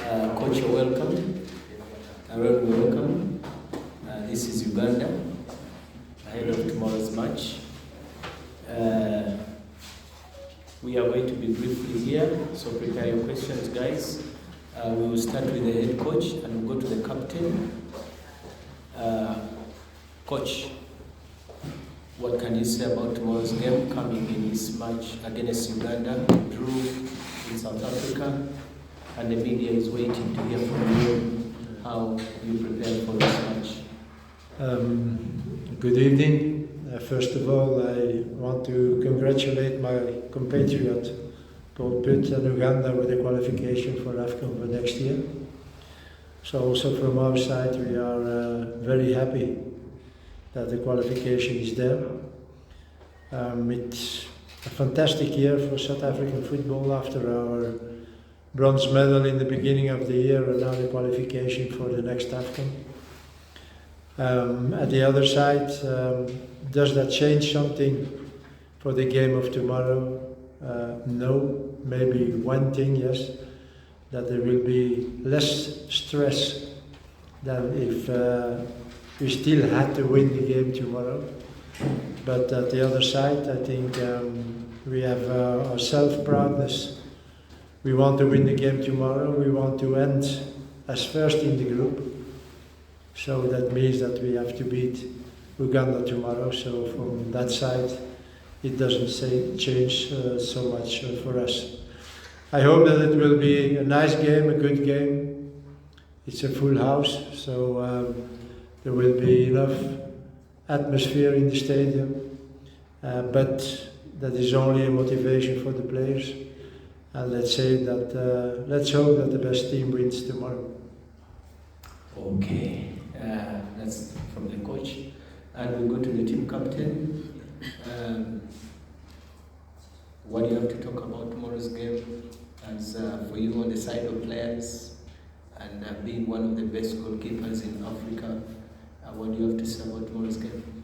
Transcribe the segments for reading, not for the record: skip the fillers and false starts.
Coach, you're welcome. Ronwen, you're welcome. This is Uganda, ahead of tomorrow's match. We are going to be briefly here, so prepare your questions, guys. We will start with the head coach and we'll go to the captain. Coach, what can you say about tomorrow's game coming in this match against Uganda? Drew in South Africa, and the media is waiting to hear from you how you prepare for this match. Good evening. First of all, I want to congratulate my compatriot Paul Pitt and Uganda with the qualification for AFCON for next year. So also from our side, we are very happy that the qualification is there. It's a fantastic year for South African football after our bronze medal in the beginning of the year and now the qualification for the next AFCON. At the other side, does that change something for the game of tomorrow? No, maybe one thing, yes, that there will be less stress than if we still had to win the game tomorrow. But at the other side, I think we have our self-proudness. We want to win the game tomorrow. We want to end as first in the group. So that means that we have to beat Uganda tomorrow. So from that side, it doesn't change so much for us. I hope that it will be a nice game, a good game. It's a full house, so there will be enough atmosphere in the stadium. But that is only a motivation for the players. And let's hope that the best team wins tomorrow. Okay, that's from the coach. And we go to the team captain. What do you have to talk about tomorrow's game? As for you on the side of players and being one of the best goalkeepers in Africa, what do you have to say about tomorrow's game?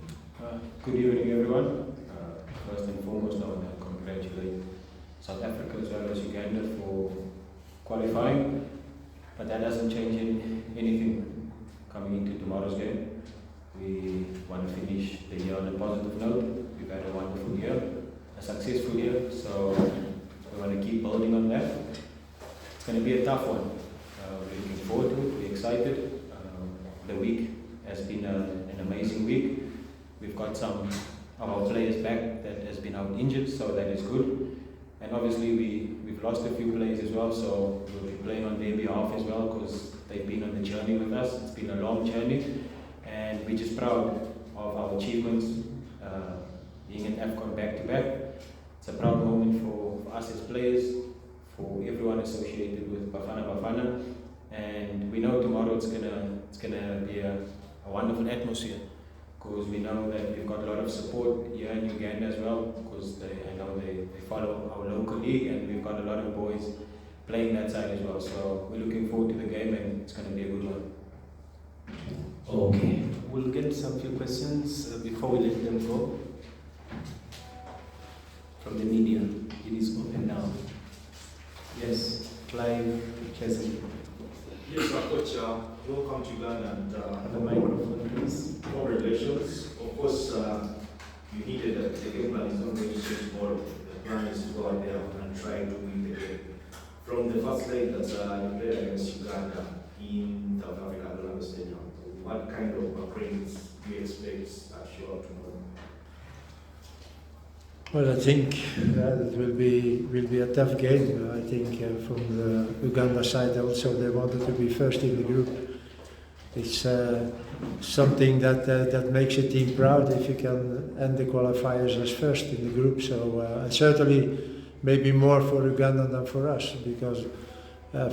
Good evening, everyone. First and foremost, I want to congratulate South Africa as well as Uganda for qualifying, but that doesn't change anything coming into tomorrow's game. We want to finish the year on a positive note. We've had a wonderful year, a successful year, so we want to keep building on that. It's going to be a tough one. We're looking forward to it, we're excited. The week has been an amazing week. We've got some of our players back that has been out injured, so that is good. And obviously we've lost a few players as well, so we'll be playing on their behalf as well because they've been on the journey with us. It's been a long journey, and we're just proud of our achievements, being an AFCON back-to-back. It's a proud moment for us as players, for everyone associated with Bafana, and we know tomorrow it's gonna be a wonderful atmosphere, because we know that we've got a lot of support here in Uganda as well, because I know they follow our local league, and we've got a lot of boys playing that side as well. So we're looking forward to the game, and it's going to be a good one. Okay, we'll get some few questions before we let them go. From the media, it is open now. Yes, Clive Chesley. Yes, Coach, welcome to Uganda, and Have a microphone, please. congratulations. Of course, you hinted that the game plan is not going to change tomorrow. The plan is to go out there and try to win the game. From the first leg that you played against Uganda in South Africa at Ronwen Stadium, what kind of credits do you expect that show up tomorrow? Well, I think it will be a tough game. I think from the Uganda side also, they wanted to be first in the group. It's something that makes a team proud if you can end the qualifiers as first in the group. So and certainly maybe more for Uganda than for us, because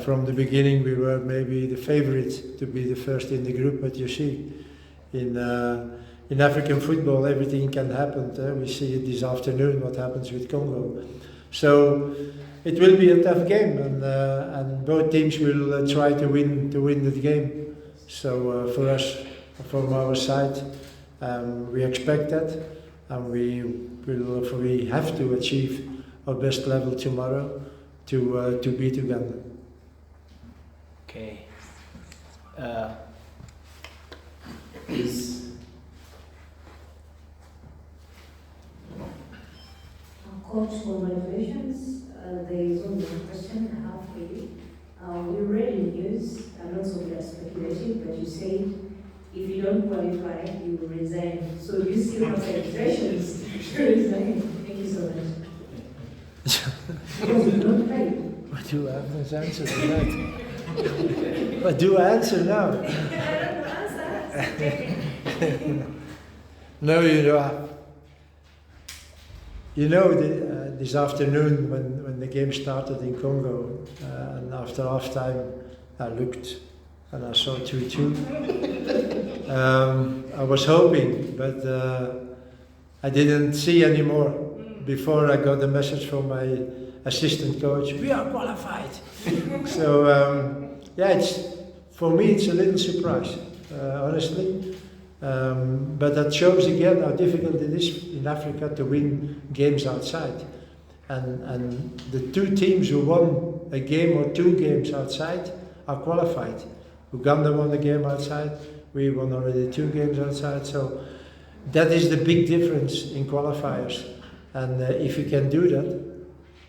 from the beginning we were maybe the favorite to be the first in the group. But you see, in African football, everything can happen. We see it this afternoon, what happens with Congo. So it will be a tough game, and both teams will try to win the game. So for us, from our side, we expect that, and we have to achieve our best level tomorrow to beat Uganda. Okay. Is Coach, congratulations. There is only one question I have for you. We read in news, and also we are speculating, but you say if you don't qualify, you will resign. So do you still have celebrations to resign? Thank you so much. Because you don't play. What do I have to answer to that? What do I answer now? I don't answer. No, you know, this afternoon when the game started in Congo, and after half time, I looked and I saw 2-2. I was hoping, but I didn't see anymore before I got the message from my assistant coach, we are qualified. So, yeah, for me it's a little surprise, honestly. But that shows again how difficult it is in Africa to win games outside. And the two teams who won a game or two games outside are qualified. Uganda won the game outside, we won already 2 games outside. So that is the big difference in qualifiers. And if you can do that,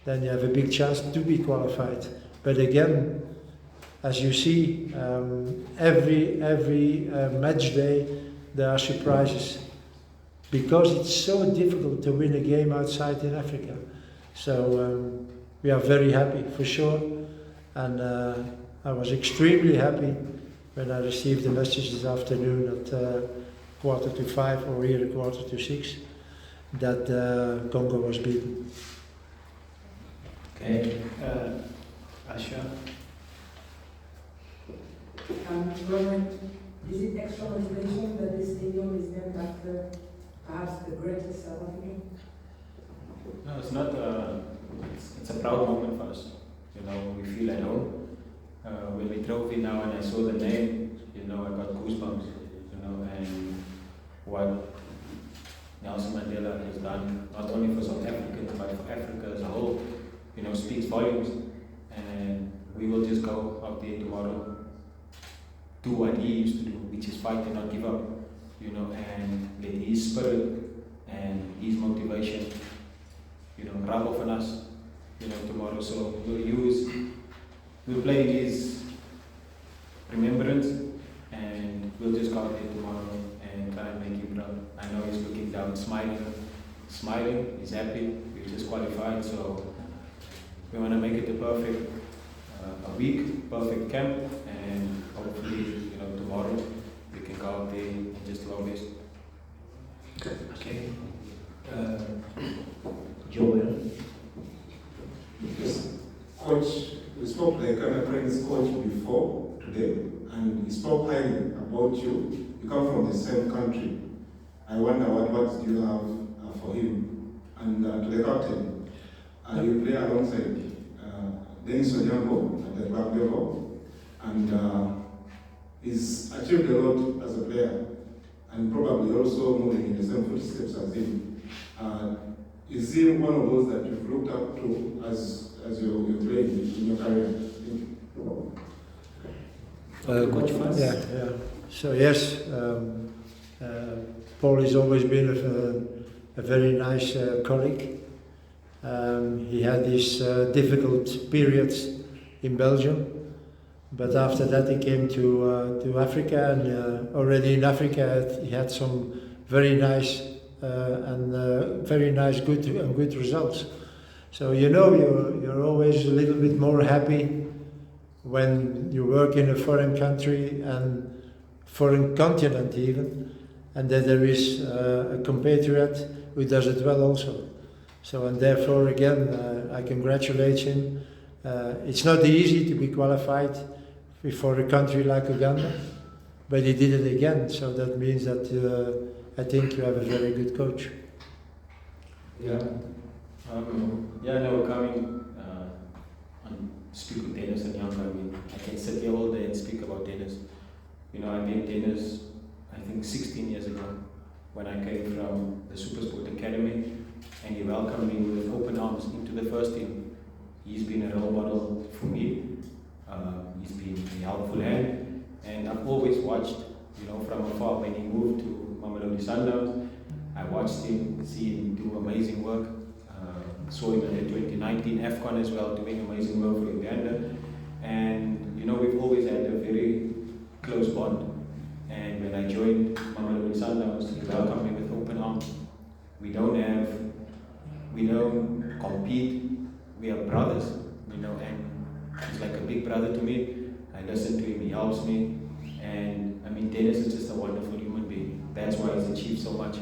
then you have a big chance to be qualified. But again, as you see, every match day, there are surprises because it's so difficult to win a game outside in Africa. So we are very happy for sure, and I was extremely happy when I received the message this afternoon at 4:45 or here at 4:46 that Congo was beaten. okay. Asha. Ronwen, is it extra motivation that this stadium is named after perhaps the greatest South African? No, it's not. It's a proud moment for us. You know, we feel at home. When we drove in now and I saw the name, you know, I got goosebumps. You know, and what Nelson Mandela has done, not only for South Africans but for Africa as a whole, you know, speaks volumes. And we will just go out there tomorrow, do what he used to do, which is fight and not give up, you know, and let his spirit and his motivation, you know, rub off on us, you know, tomorrow. So we'll play in his remembrance, and we'll just go out there tomorrow and try and make him proud. I know he's looking down, smiling, he's happy, we just qualified, so we want to make it a week, perfect camp, and hopefully, you know, tomorrow we can go out there and just do our best. Okay. Joel. Yes. Coach, we spoke to the Ghana Cranes coach before today, and he spoke highly about you. You come from the same country. I wonder what words do you have for him? And to the captain, you play alongside Dennis Onyango at the club level, and he's achieved a lot as a player, and probably also moving in the same footsteps as him. Is he one of those that you've looked up to as you play in your career? Coach first. Yeah. So yes, Paul has always been a very nice colleague. He had these difficult periods in Belgium, but after that he came to Africa, and already in Africa he had some very nice good results. So you know you're always a little bit more happy when you work in a foreign country and foreign continent even, and that there is a compatriot who does it well also. So, and therefore again I congratulate him. It's not easy to be qualified for a country like Uganda, but he did it again, so that means that I think you have a very good coach. Yeah. We're coming and speak with Dennis and Young. I mean, I can sit here all day and speak about Dennis. You know, I met Dennis, I think 16 years ago, when I came from the Supersport Academy, and he welcomed me with open arms into the first team. He's been a role model for me. He helpful hand. And I've always watched, from afar when he moved to Mamelodi Sundowns. I watched him, see him do amazing work. Saw him at the 2019 AFCON as well, doing amazing work for Uganda. And we've always had a very close bond. And when I joined Mamelodi Sundowns, he welcomed me with open arms. We don't compete, we are brothers, and he's like a big brother to me. I listen to him, he helps me. And I mean, Dennis is just a wonderful human being. That's why he's achieved so much,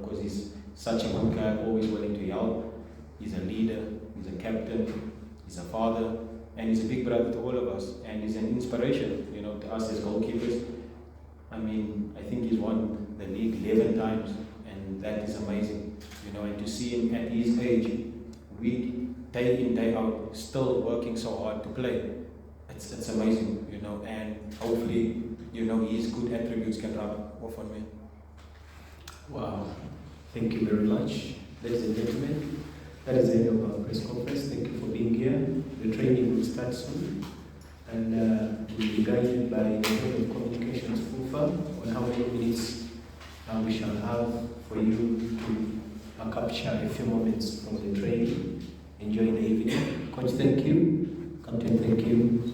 because he's such a good guy, always willing to help. He's a leader, he's a captain, he's a father, and he's a big brother to all of us. And he's an inspiration, to us as goalkeepers. I mean, I think he's won the league 11 times, and that is amazing, and to see him at his age, day in, day out, still working so hard to play, it's amazing, and hopefully, his good attributes can rub off on me. Wow, thank you very much, ladies and gentlemen. That is the end of our press conference. Thank you for being here. The training will start soon, and we'll be guided by the head of communications, Fufa, on how many minutes we shall have for you to capture a few moments from the training. Enjoy the evening. Coach, thank you. Captain, thank you.